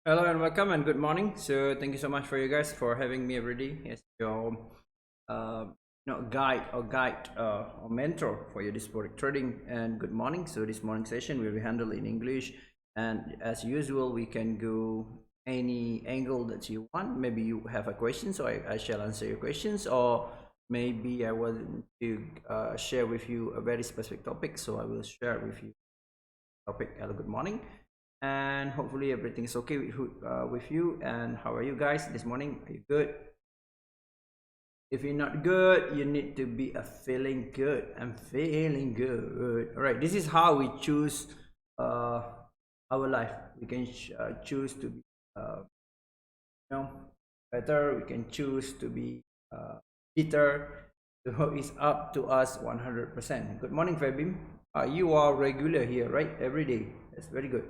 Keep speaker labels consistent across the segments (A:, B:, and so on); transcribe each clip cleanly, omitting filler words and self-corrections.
A: Hello and welcome and good morning. So thank you so much for you guys for having me every day as your uh, guide or mentor for your diasporic trading. And good morning. So this morning session will be handled in English, and as usual, we can go any angle that you want. Maybe you have a question, so I shall answer your questions, or maybe I want to share with you a very specific topic, so I will share with you topic. Hello, good morning, and hopefully everything is okay with you. And how are you guys this morning? Are you good? If you're not good, you need to be feeling good. I'm feeling good. All right, this is how we choose uh, our life. We can choose to be you know better. We can choose to be bitter. So it's up to us 100%. Good morning, Fabim. You are regular here, right? Every day. That's very good.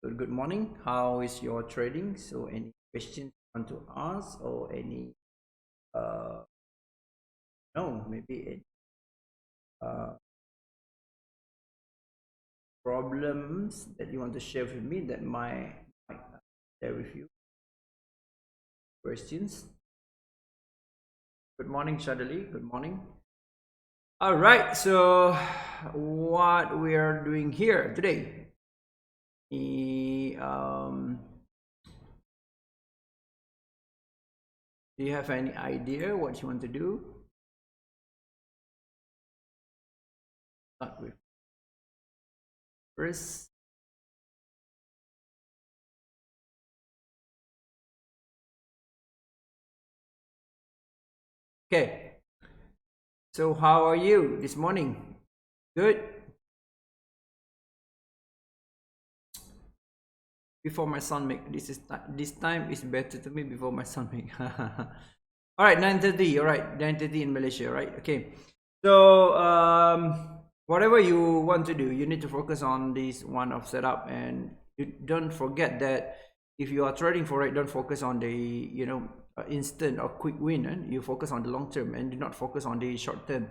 A: Good morning. How is your trading? So any questions you want to ask, or any uh no, maybe any uh problems that you want to share with me that might share with you? Questions? Good morning, Shadali. Good morning. All right. So what we are doing here today? The, do you have any idea what you want to do? Start with first. Okay. So how are you this morning? Good. Before my son make this time is better to me before my son make. All right, 9:30. All right, 9:30 in Malaysia. Right. Okay. So whatever you want to do, you need to focus on this one of setup, and you don't forget that if you are trading for it, don't focus on the instant or quick win, and you focus on the long term and do not focus on the short term.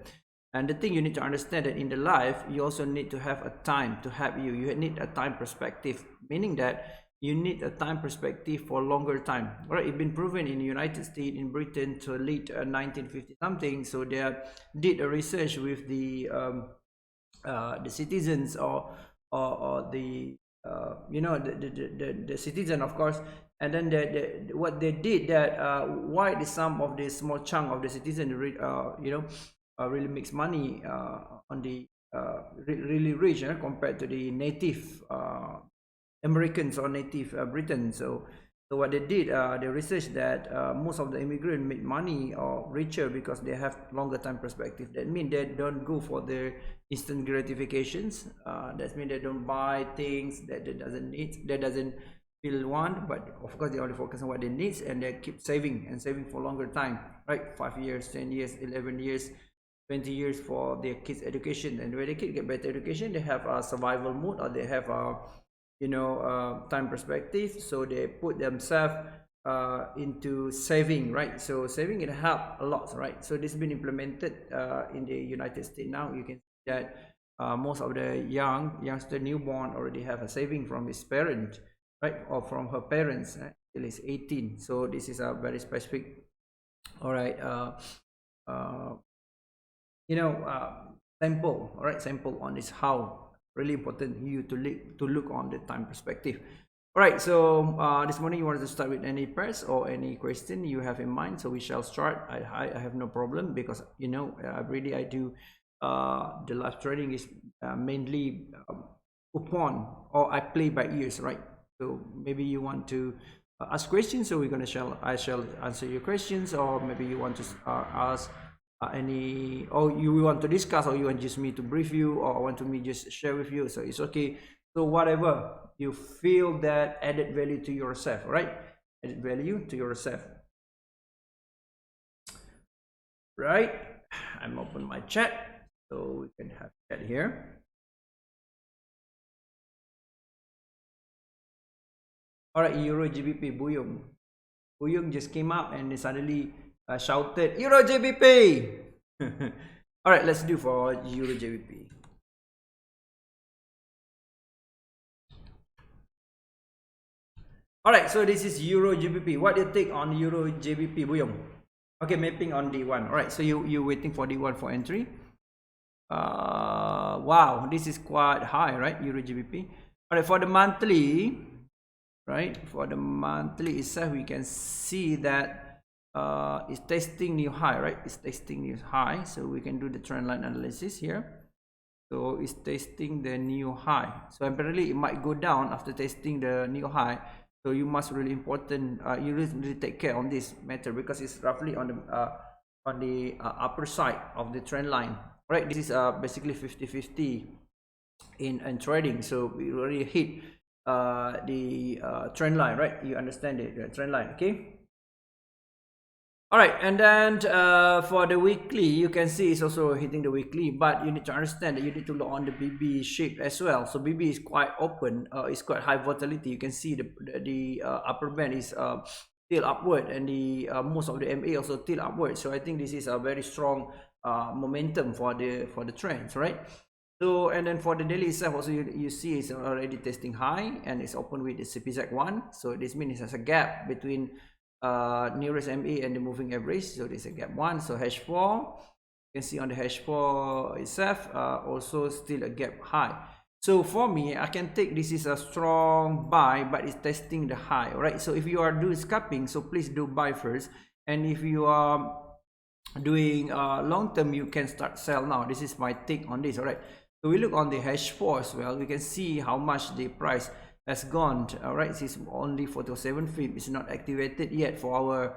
A: And the thing you need to understand that in the life, you also need to have a time to help you. You need a time perspective, meaning that you need a time perspective for longer time. All right, it's been proven in the United States, in Britain, to late 1950 something. So they did a research with the citizens, or the the citizen, of course. And then what they did, that why the sum of the small chunk of the citizen really makes money on the really rich, compared to the native Americans or native Britain. So what they did, they researched that most of the immigrants make money or richer because they have longer time perspective. That means they don't go for the instant gratifications. That means they don't buy things that they doesn't need, that doesn't feel want. But of course, they only focus on what they need, and they keep saving and saving for longer time, right? 5 years, 10 years, 11 years, 20 years for their kids' education. And when the kids get better education, they have a survival mode, or they have a time perspective, so they put themselves into saving, right? So saving, it help a lot, right? So this has been implemented in the United States. Now you can see that most of the youngster newborn already have a saving from his parent, right, or from her parents, till he's 18. So this is a very specific, all right, uh, sample, all right, sample on this, how really important you to look on the time perspective. All right, so this morning you wanted to start with any press or any question you have in mind, so we shall start. I have no problem, because every day I do the live trading is mainly upon, or I play by ears, right? So maybe you want to ask questions, so I shall answer your questions, or maybe you want to ask any, or you want to discuss, or you want just me to brief you, or want to me just share with you, so it's okay. So whatever you feel that added value to yourself, right? Added value to yourself, right? I'm open my chat, so we can have chat here. All right, Euro GBP. Buyung just came up and suddenly shouted Euro GBP. All right, let's do for Euro GBP. All right, so this is Euro GBP. What do you take on Euro GBP, Buyong? Okay, mapping on D1. All right, so you waiting for D1 for entry. Wow, this is quite high, right? Euro GBP. All right, for the monthly, right? For the monthly itself, we can see that it's testing new high, right? It's testing new high, so we can do the trend line analysis here. So it's testing the new high. So apparently it might go down after testing the new high. So you must really important. You really take care on this matter because it's roughly on the upper side of the trend line. Right, this is basically 50-50 in trading. So we already hit the trend line, right? You understand it, the trend line, okay? All right, and then for the weekly, you can see it's also hitting the weekly, but you need to understand that you need to look on the BB shape as well. So BB is quite open, it's quite high volatility. You can see the upper band is still upward, and the most of the MA also still upward. So I think this is a very strong momentum for the trends, right? So, and then for the daily itself also, you see it's already testing high, and it's open with the CPZ1. So this means there's a gap between nearest MA and the moving average. So there's a gap 1. So H4, you can see on the H4 itself, also still a gap high. So for me, I can take this is a strong buy, but it's testing the high. All right, so if you are doing scalping, so please do buy first, and if you are doing long term, you can start sell now. This is my take on this. All right, so we look on the H4 as well. We can see how much the price has gone. All right, this is only 47 feet. It's not activated yet for our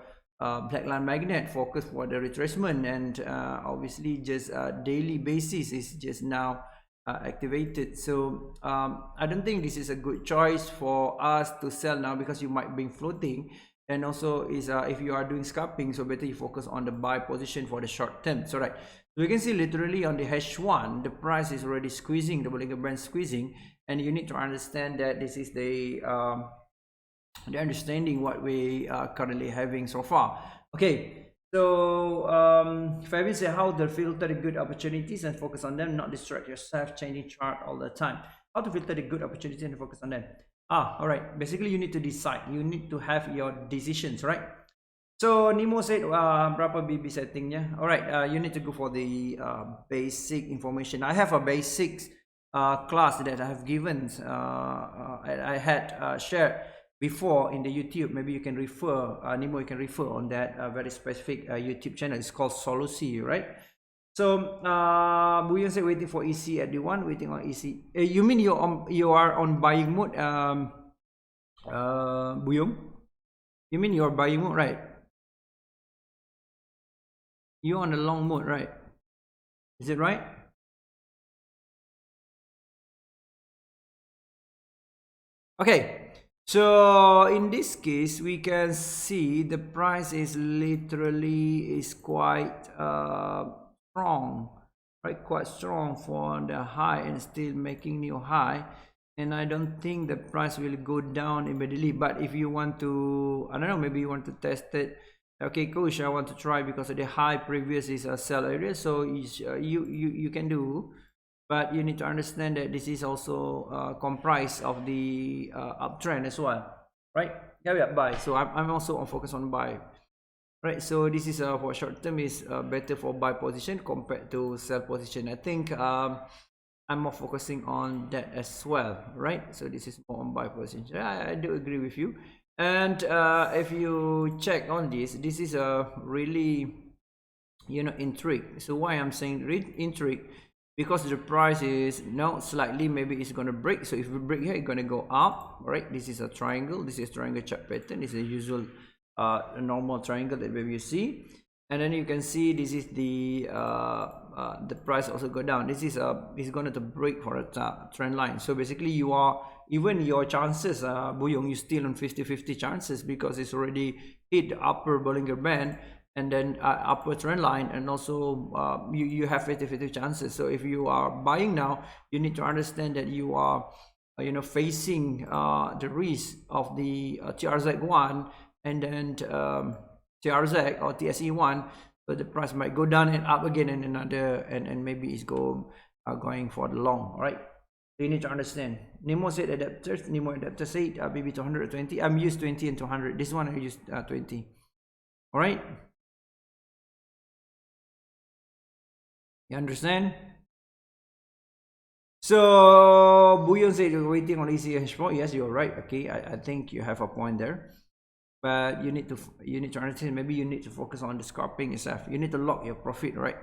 A: black line magnet focus for the retracement, and obviously just daily basis is just now activated. So I don't think this is a good choice for us to sell now, because you might be floating, and also is if you are doing scalping, so better you focus on the buy position for the short term. So right, so we can see literally on the H1 the price is already squeezing, the Bollinger Band squeezing, and you need to understand that this is the understanding what we are currently having so far. Okay, so Fabian said how to filter the good opportunities and focus on them, not distract yourself changing chart all the time. How to filter the good opportunities and focus on them. All right, basically you need to decide, you need to have your decisions, right? So Nemo said berapa BB settingnya. All right, you need to go for the basic information. I have a basics class that I have given, I had shared before in the YouTube. Maybe you can refer, Nemo, you can refer on that very specific YouTube channel. It's called Solusi, right? So Buyong said waiting for EC at D1, waiting on EC. You mean you are on buying mode, Buyong? You mean you're buying mode, right? You're on the long mode, right? Is it right? Okay, so in this case we can see the price is literally quite strong, right? Quite strong for the high, and still making new high, and I don't think the price will go down immediately. But if you want to, I don't know, maybe you want to test it. Okay, coach, I want to try because the high previous is a sell area, so you can do. But you need to understand that this is also comprised of the uptrend as well, right? Yeah, buy. So I'm also on focus on buy, right? So this is for short term is better for buy position compared to sell position. I think I'm more focusing on that as well, right? So this is more on buy position. I do agree with you. And if you check on this is a really, you know, intrigue. So why I'm saying intrigue, because the price is now slightly, maybe it's going to break. So if we break here, it's going to go up, right? This is a triangle, this is triangle chart pattern, this is a usual normal triangle that maybe you see, and then you can see this is the price also go down. This is going to break for a trend line. So basically you are, even your chances, Buyong, you still on 50-50 chances, because it's already hit the upper Bollinger Band and then upper trend line, and also you have 50-50 chances. So if you are buying now, you need to understand that you are you know, facing the risk of the TRZ1 and then TRZ or TSE1. So the price might go down and up again, and another, and maybe it's going for the long. All right, You need to understand. Nemo said adapters. Nemo adapter said maybe 220. I'm used 20 and 200. This one I use 20. All right. You understand? So Buyon said you're waiting on ECH4. Yes, you're right. Okay, I think you have a point there. But you need to understand, maybe you need to focus on the scalping itself. You need to lock your profit, right?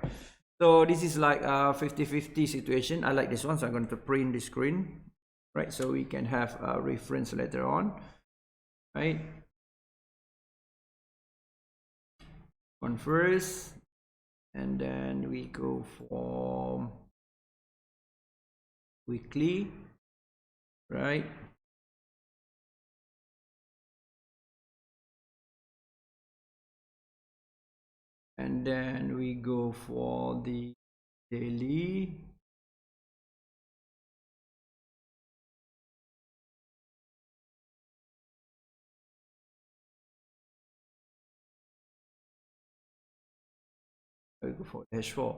A: So this is like a 50-50 situation. I like this one, so I'm going to print the screen, right? So we can have a reference later on, right? One first, and then we go for weekly, right? And then we go for the daily, we go for H4.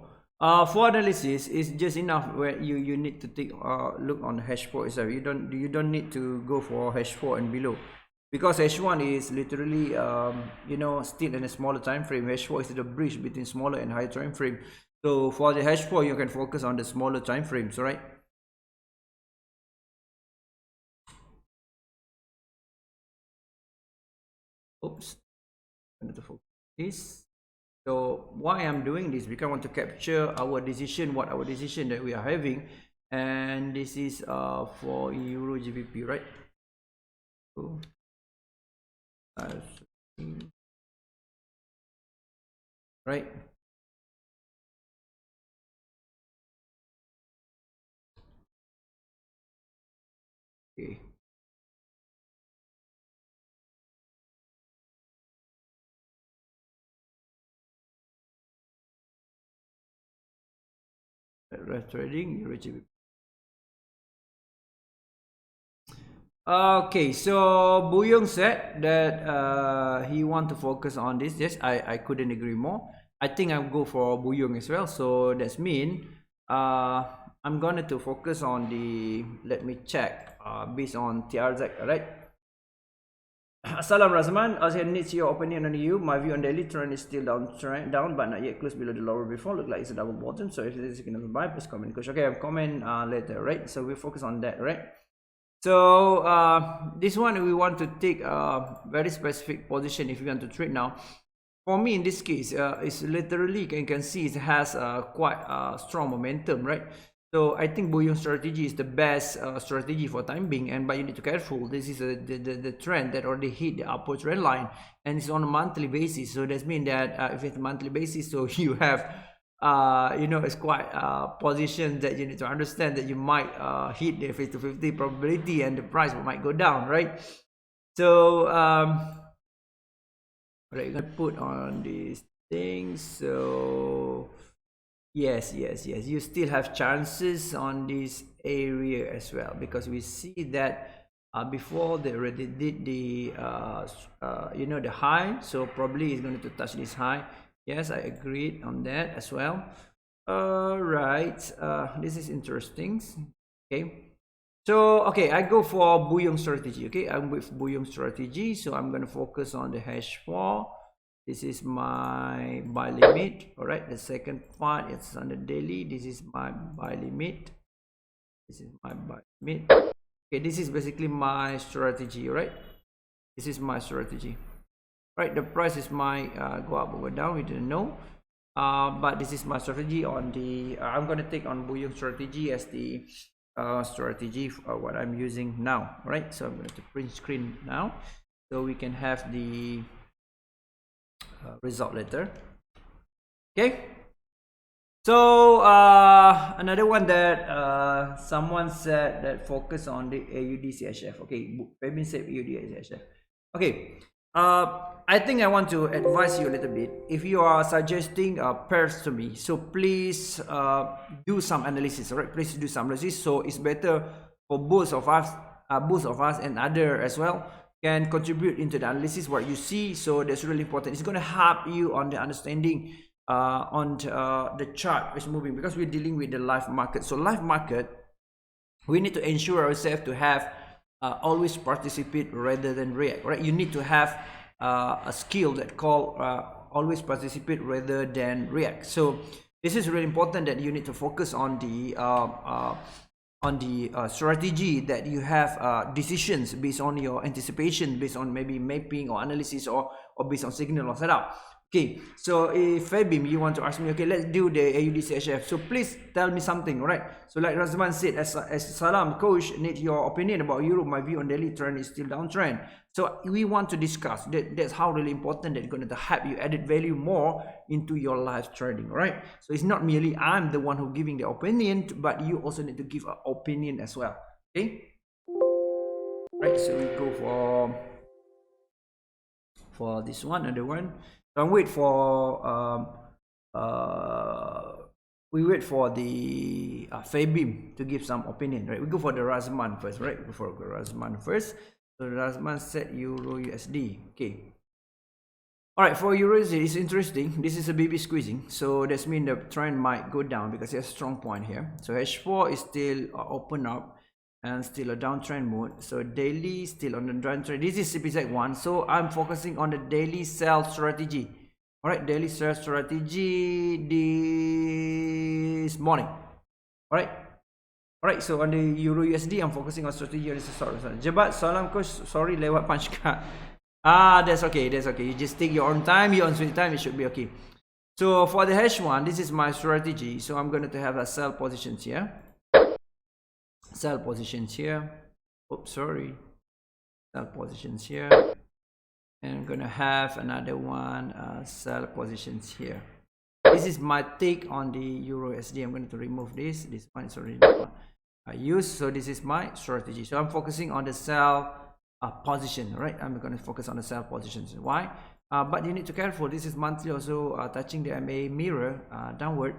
A: For analysis, it's just enough where you need to take look on the H4 itself. You don't need to go for H4 and below, because H1 is literally you know, still in a smaller time frame. H4 is the bridge between smaller and higher time frame. So for the H4, you can focus on the smaller time frames, right? Oops, I need to focus this. So why I'm doing this, because I want to capture our decision, what our decision that we are having, and this is for Euro GBP, right? So, right. Okay. Ref trading Euro GBP. Okay, so Buyong said that he want to focus on this. Yes, I couldn't agree more. I think I'll go for Buyong as well. So that's mean I'm gonna to focus on the, let me check based on TRZ, right? Salam Razman, Azhar needs your opinion on EU. My view on daily trend is still down, but not yet close below the lower before. Look like it's a double bottom. So if it is, you can buy, please comment. Okay, I'll comment later, right? So we focus on that, right? So this one we want to take a very specific position if you want to trade now. For me in this case, it's literally, you can see it has quite a strong momentum, right? So I think Buyong strategy is the best strategy for time being, but you need to be careful. This is the trend that already hit the upward trend line, and it's on a monthly basis. So that means that if it's a monthly basis, so you have you know, it's quite position that you need to understand that you might hit the 50-50 probability and the price might go down, right? So what I'm gonna put on these things. So yes, you still have chances on this area as well, because we see that before they already did the you know, the high, so probably it's going to touch this high. Yes, I agreed on that as well. Right, this is interesting. Okay, so okay, I go for Buyong strategy. Okay, I'm with Buyong strategy, so I'm going to focus on the H4. This is my buy limit. All right, the second part is on the daily. This is my buy limit. This is my buy limit. Okay, this is basically my strategy. Right, this is my strategy. Right, the price is my go up or go down, we didn't know, but this is my strategy on the I'm going to take on Buyong strategy as the strategy for what I'm using now. Right, so I'm going to print screen now so we can have the result later. Okay, so another one that someone said that focus on the AUD CHF. Okay, Fabian said AUD CHF. Okay, I think I want to advise you a little bit. If you are suggesting pairs to me, so please do some analysis. All right, please do some analysis. So it's better for both of us and other as well can contribute into the analysis what you see. So that's really important. It's going to help you on the understanding on the chart is moving, because we're dealing with the live market. So live market, we need to ensure ourselves to have always participate rather than react, right? You need to have a skill that call always participate rather than react. So this is really important, that you need to focus on the strategy, that you have decisions based on your anticipation, based on maybe mapping or analysis, or based on signal or setup. Okay, so if Fabim, you want to ask me, okay, let's do the AUD So please tell me something, right? So like Razman said, as Salam, coach, need your opinion about Europe. My view on daily trend is still downtrend. So we want to discuss that. That's how really important that going to help you added value more into your live trading, right? So it's not merely I'm the one who giving the opinion, but you also need to give an opinion as well. Okay, right? So we go for this one, another one. So wait for we wait for the Fabim to give some opinion, right? We go for the Razman first, right? We go for the Razman first. So Razman said Euro USD. Okay. All right, for Euro USD, it's interesting. This is a BB squeezing, so that means the trend might go down because there's a strong point here. So H4 is still open up and still a downtrend mode. So daily still on the downtrend. This is CPZ1, so I'm focusing on the daily sell strategy. All right, daily sell strategy this morning. All right, so on the Euro USD, I'm focusing on strategy. Jebat, salam coach, sorry lewat punch card. That's okay, that's okay. You just take your own time, your own sweet time, it should be okay. So for the H1, this is my strategy. So I'm going to have a sell positions here. Sell positions here. Oops, sorry. Sell positions here. And I'm going to have another one, sell positions here. This is my take on the Euro USD. I'm going to remove this. This one is already I use. So this is my strategy. So I'm focusing on the sell position, right? I'm going to focus on the sell positions. Why? But you need to be careful. This is monthly also touching the MA mirror downward.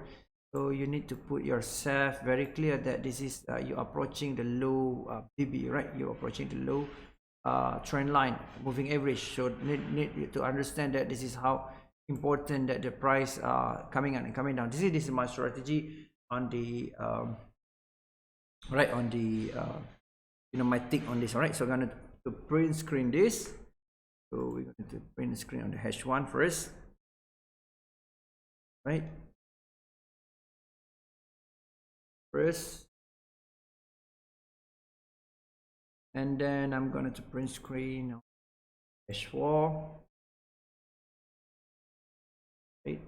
A: So you need to put yourself very clear that this is you're approaching the low BB, right? You're approaching the low trend line, moving average. So need to understand that this is how important that the price coming up and coming down. This is my strategy on the right, on the my take on this. All right, so I'm going to print screen this. So we're going to print screen on the H1 first, right? First, and then I'm going to print screen on H4, right?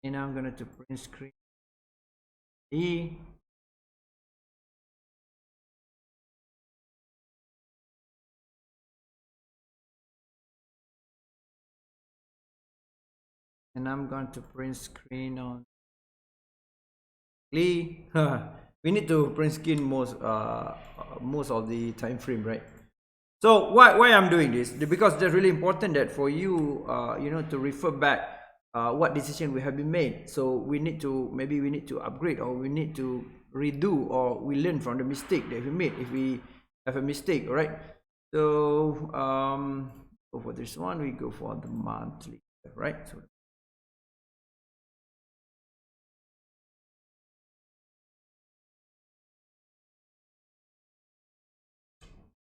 A: And I'm going to print screen E. And I'm going to print screen on Lee. We need to print screen most of the time frame, right? So why I'm doing this? Because it's really important that for you to refer back what decision we have been made. So we need to, maybe we need to upgrade, or we need to redo, or we learn from the mistake that we made if we have a mistake. All right, so go for this one. We go for the monthly, right? So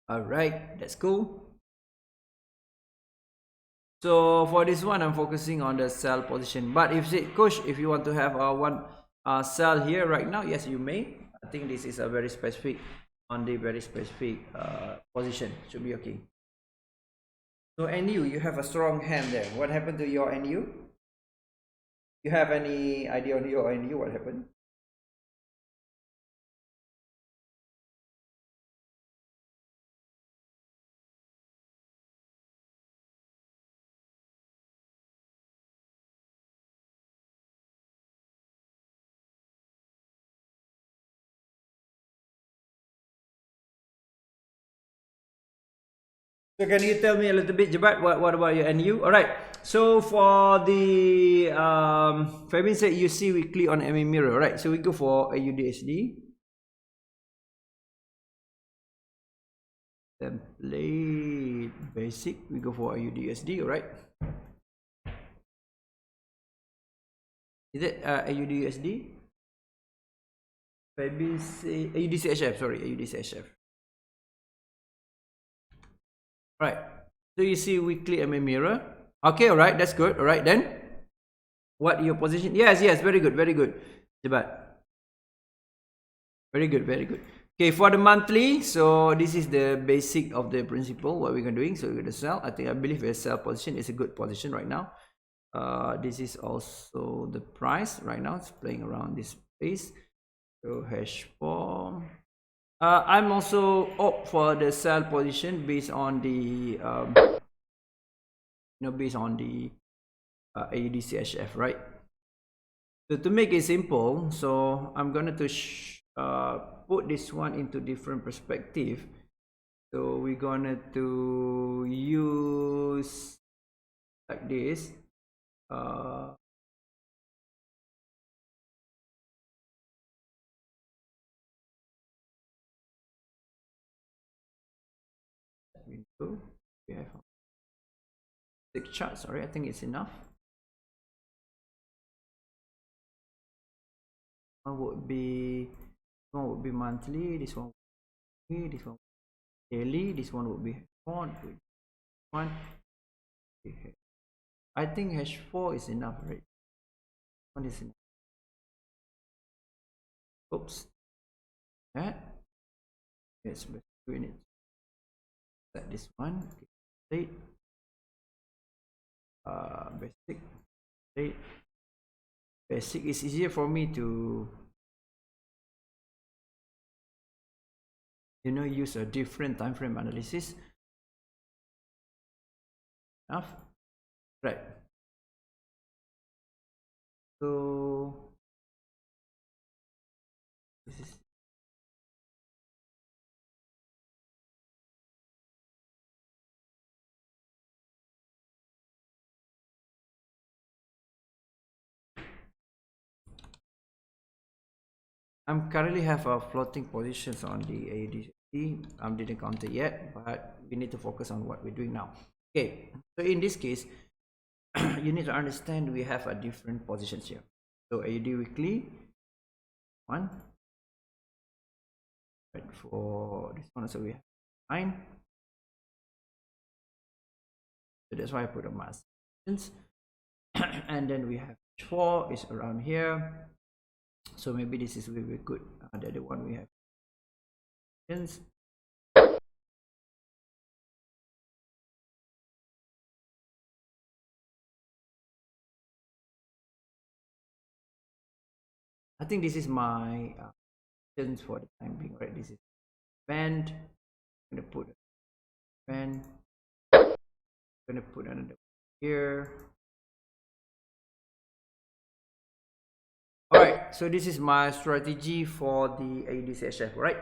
A: all right, that's cool. So for this one, I'm focusing on the sell position. But if say, coach, if you want to have one sell here right now, yes, you may. I think this is a very specific, on the very specific position. Should be okay. So NU, you have a strong hand there. What happened to your NU? You have any idea on your NU? What happened? So can you tell me a little bit, Jebat, what about your NU? All right. So for the Fabian said you see weekly on MA mirror, right? So we go for AUDSD. Template basic. We go for AUDSD, all right? Is it AUD/USD? Maybe say AUD/CHF. Sorry, AUD/CHF. Right. So you see weekly MA mirror. Okay, all right, that's good. All right, then what your position? Yes, yes, very good, very good. Jebat. Very good, very good. Okay, for the monthly, so this is the basic of the principle what we're doing. So we're going to sell. I believe a sell position is a good position right now. This is also the price right now. It's playing around this space. So H4. I'm also opt for the sell position based on the based on the AUD/CHF, right? So to make it simple, so I'm going to put this one into different perspective. So we're gonna to use like this. We have 6 charts. Sorry, I think it's enough. One would be monthly. This one would be this one daily. This one would be one. I think H4 is enough, right? One is enough. Oops. That. Yes, but we need set this one. Okay. Basic. Okay. Basic is easier for me to use a different time frame analysis. Enough, right? So this is I'm currently have a floating positions on the AUD. I didn't count it yet, but we need to focus on what we're doing now. Okay, so in this case, you need to understand we have a different positions here. So AUD weekly, one, right? For this one, so we have 9. So that's why I put a mass. And then we have 4 is around here. So maybe this is very good. The other one we have. I think this is my for the time being, right? This is band. I'm gonna put a band. I'm gonna put another here. All right. So this is my strategy for the AUD/CHF, right?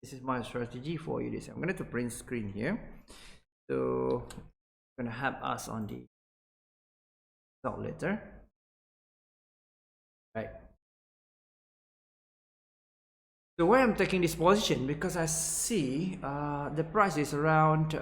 A: This is my strategy for AUD/CHF. I'm gonna to print screen here. So I'm gonna help us on the result later, right? So why I'm taking this position, because I see the price is around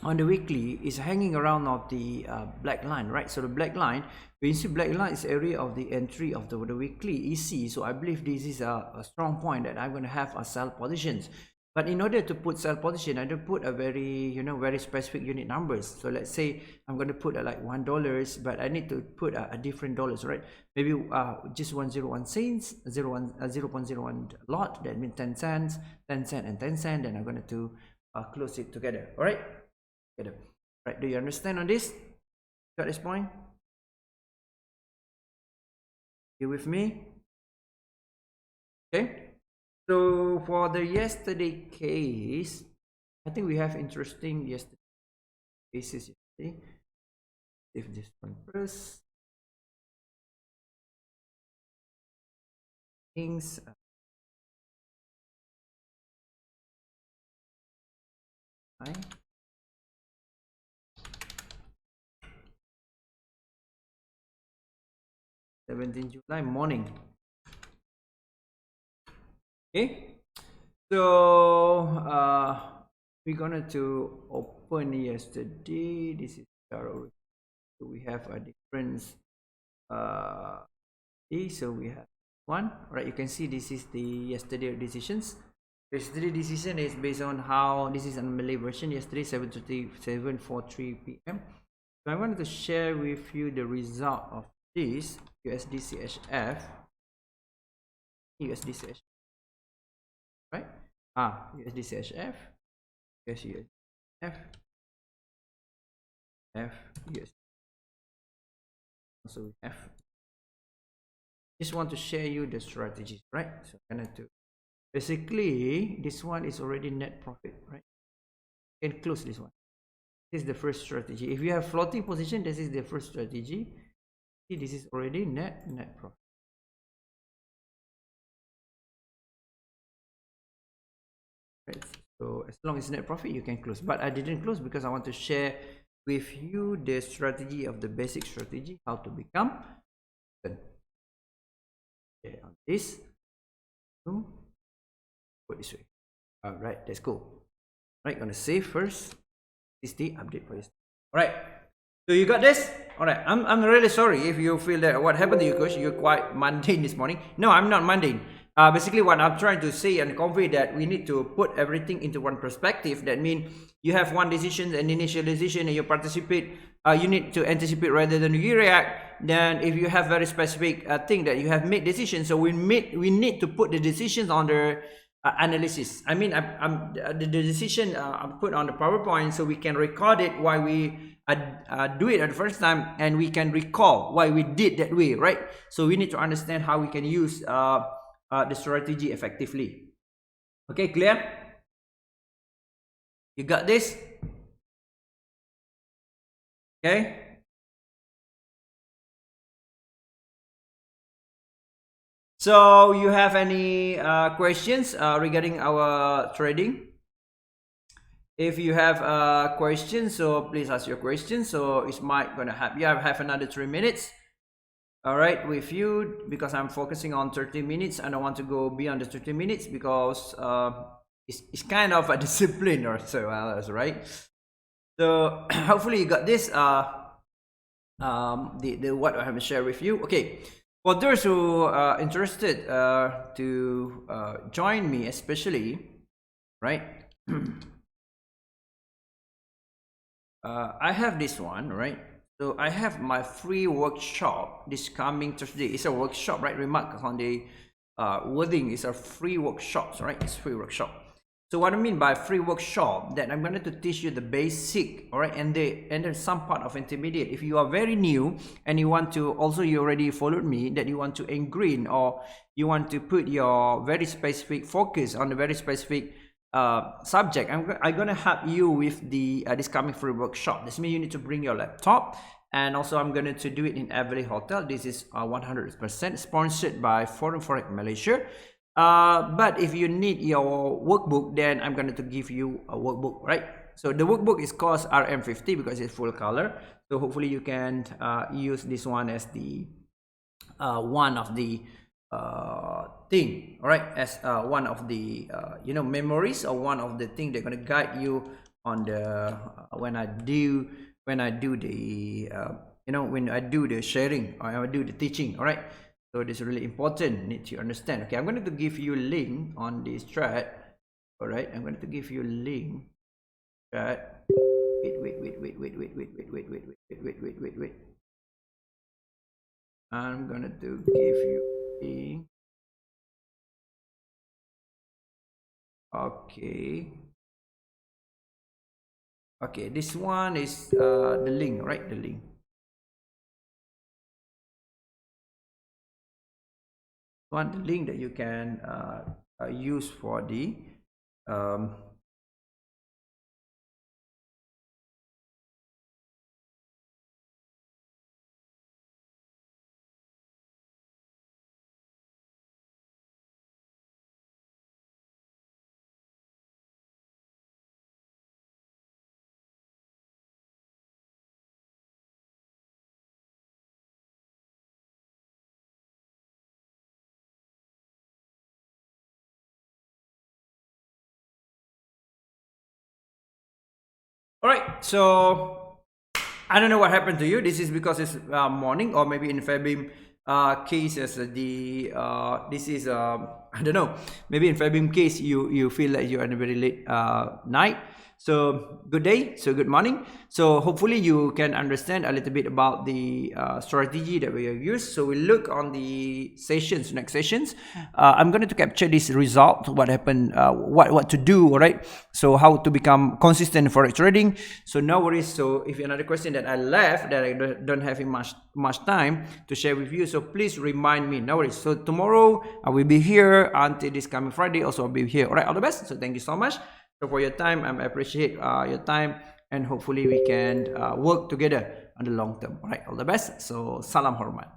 A: on the weekly is hanging around of the black line, right? So the black line, when you see black line is area of the entry of the weekly EC. So I believe this is a strong point that I'm going to have a sell positions. But in order to put sell position, I don't put a very very specific unit numbers. So let's say I'm going to put like $1, but I need to put a different dollars, right? Maybe just 101 cents, 0.01 lot. That means 10 cents, 10 cents, and 10 cents. Then I'm going to close it together. All right. Right? Do you understand on this? Got this point? You with me? Okay. So for the yesterday case, I think we have interesting yesterday cases yesterday. If this one first. Things. Hi. 17 July morning. Okay, so we're gonna to open yesterday. This is so we have a difference uh, okay, so we have one. Right, you can see this is the yesterday decisions. Yesterday decision is based on how this is a Malay version. Yesterday 7:43 p.m. So I wanted to share with you the result of this USD CHF. USD CHF, right? USD CHF, USD F, F, USD. So we have. Just want to share you the strategies, right? So I'm gonna do. Basically, this one is already net profit, right? You can close this one. This is the first strategy. If you have floating position, this is the first strategy. See, this is already net profit. Right. So as long as net profit, you can close. But I didn't close because I want to share with you the strategy of the basic strategy, how to become. Okay, on this, go this way. All right, let's go. Right, gonna save first. This is the update for you. All right. So you got this? All right. I'm really sorry if you feel that what happened to you, coach. You're quite mundane this morning. No, I'm not mundane. Basically, what I'm trying to say and convey that we need to put everything into one perspective. That means you have one decision, an initial decision, and you participate. You need to anticipate rather than you react. Then, if you have very specific thing that you have made decisions, so we need to put the decisions on the analysis. I mean, the decision I'm put on the PowerPoint so we can record it while we do it at the first time, and we can recall why we did that way, right? So we need to understand how we can use the strategy effectively. Okay, clear? You got this? Okay. So you have any questions regarding our trading? If you have a question, so please ask your question. So it's Mike gonna have you have another 3 minutes. All right, with you, because I'm focusing on 30 minutes. I don't want to go beyond the 30 minutes because it's kind of a discipline or so else, right? So hopefully you got this. The what I have to share with you. Okay, for those who are interested to join me, especially, right? I have this one, right? So I have my free workshop this coming Thursday. It's a workshop, right? Remark on the wording. It's a free workshop, right? It's free workshop. So what I mean by free workshop, that I'm going to teach you the basic, all right, and then some part of intermediate. If you are very new and you want to, also you already followed me, that you want to ingrain or you want to put your very specific focus on a very specific subject, I'm gonna help you with the this coming free workshop. This means you need to bring your laptop, and also I'm going to do it in Everly Hotel. This is 100% sponsored by Forum Forex Malaysia. But if you need your workbook, then I'm going to give you a workbook, right? So the workbook is cost RM50 because it's full color. So hopefully you can use this one as the one of the thing, all right, as one of the memories, or one of the thing they're going to guide you on the when I do the when I do the sharing or I do the teaching, all right? So this is really important, need to understand. Okay, I'm going to give you a link on this chat. All right, I'm going to give you a link chat. Wait. I'm gonna to give you a okay, this one is the link, right? The link. One the link that you can use for the all right, so I don't know what happened to you. This is because it's morning, or maybe in Febim cases this is I don't know. Maybe in Febim case you feel like you're in a very late night. So good day, so good morning. So hopefully you can understand a little bit about the strategy that we have used. So we look on the sessions, next sessions. I'm going to capture this result, what happened, what to do, all right? So how to become consistent forex trading. So no worries. So if another question that I left that I don't have much time to share with you, so please remind me, no worries. So tomorrow I will be here until this coming Friday. Also I'll be here. All right, all the best. So thank you so much. So for your time, I appreciate your time, and hopefully we can work together on the long term. All right, all the best. So salam hormat.